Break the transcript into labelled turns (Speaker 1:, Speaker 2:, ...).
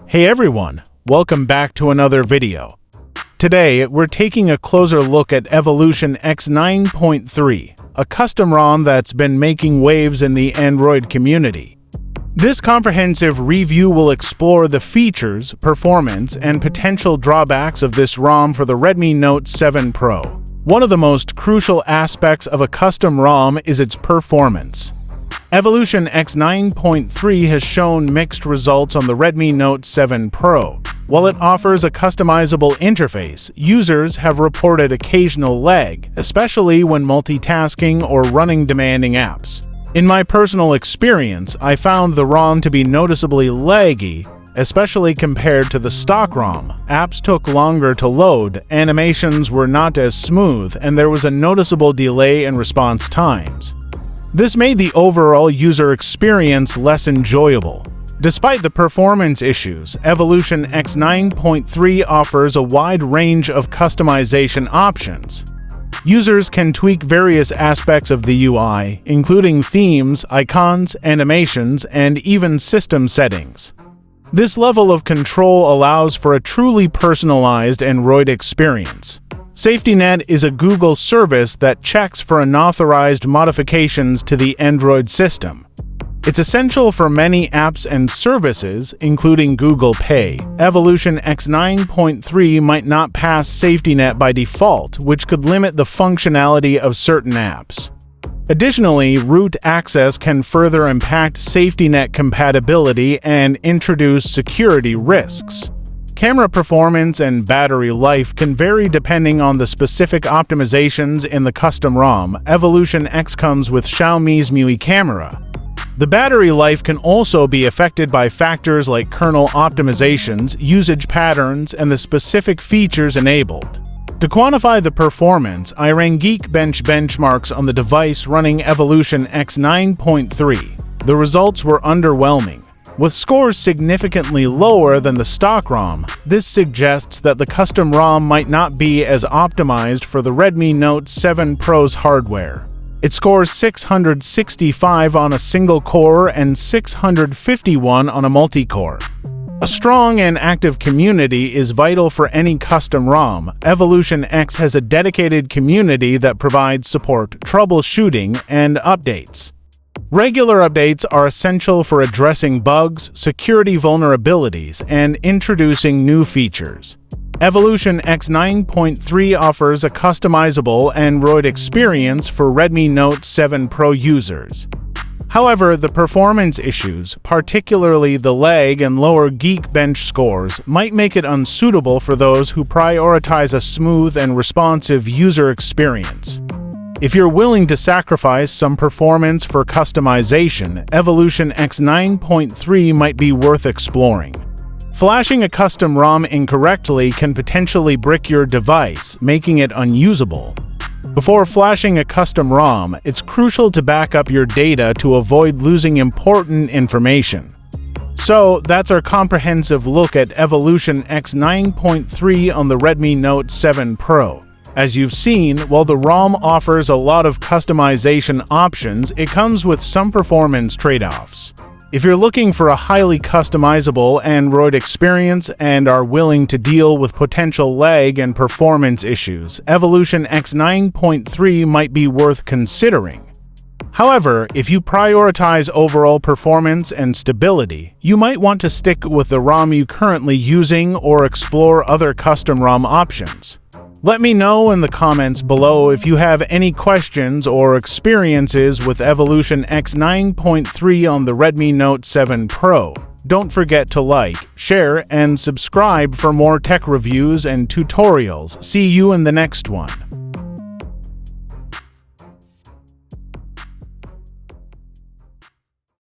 Speaker 1: Hey everyone, welcome back to another video. Today, we're taking a closer look at Evolution X 9.3, a custom ROM that's been making waves in the Android community. This comprehensive review will explore the features, performance, and potential drawbacks of this ROM for the Redmi Note 7 Pro. One of the most crucial aspects of a custom ROM is its performance. Evolution X 9.3 has shown mixed results on the Redmi Note 7 Pro. While it offers a customizable interface, users have reported occasional lag, especially when multitasking or running demanding apps. In my personal experience, I found the ROM to be noticeably laggy, especially compared to the stock ROM. Apps took longer to load, animations were not as smooth, and there was a noticeable delay in response times. This made the overall user experience less enjoyable. Despite the performance issues, Evolution X 9.3 offers a wide range of customization options. Users can tweak various aspects of the UI, including themes, icons, animations, and even system settings. This level of control allows for a truly personalized Android experience. SafetyNet is a Google service that checks for unauthorized modifications to the Android system. It's essential for many apps and services, including Google Pay. Evolution X 9.3 might not pass SafetyNet by default, which could limit the functionality of certain apps. Additionally, root access can further impact SafetyNet compatibility and introduce security risks. Camera performance and battery life can vary depending on the specific optimizations in the custom ROM. Evolution X comes with Xiaomi's MIUI camera. The battery life can also be affected by factors like kernel optimizations, usage patterns, and the specific features enabled. To quantify the performance, I ran Geekbench benchmarks on the device running Evolution X 9.3. The results were underwhelming. With scores significantly lower than the stock ROM, this suggests that the custom ROM might not be as optimized for the Redmi Note 7 Pro's hardware. It scores 665 on a single core and 651 on a multi-core. A strong and active community is vital for any custom ROM. Evolution X has a dedicated community that provides support, troubleshooting, and updates. Regular updates are essential for addressing bugs, security vulnerabilities, and introducing new features. Evolution X 9.3 offers a customizable Android experience for Redmi Note 7 Pro users. However, the performance issues, particularly the lag and lower Geekbench scores, might make it unsuitable for those who prioritize a smooth and responsive user experience. If you're willing to sacrifice some performance for customization, Evolution X 9.3 might be worth exploring. Flashing a custom ROM incorrectly can potentially brick your device, making it unusable. Before flashing a custom ROM, it's crucial to back up your data to avoid losing important information. So, that's our comprehensive look at Evolution X 9.3 on the Redmi Note 7 Pro. As you've seen, while the ROM offers a lot of customization options, it comes with some performance trade-offs. If you're looking for a highly customizable Android experience and are willing to deal with potential lag and performance issues, Evolution X 9.3 might be worth considering. However, if you prioritize overall performance and stability, you might want to stick with the ROM you're currently using or explore other custom ROM options. Let me know in the comments below if you have any questions or experiences with Evolution X 9.3 on the Redmi Note 7 Pro. Don't forget to like, share, and subscribe for more tech reviews and tutorials. See you in the next one.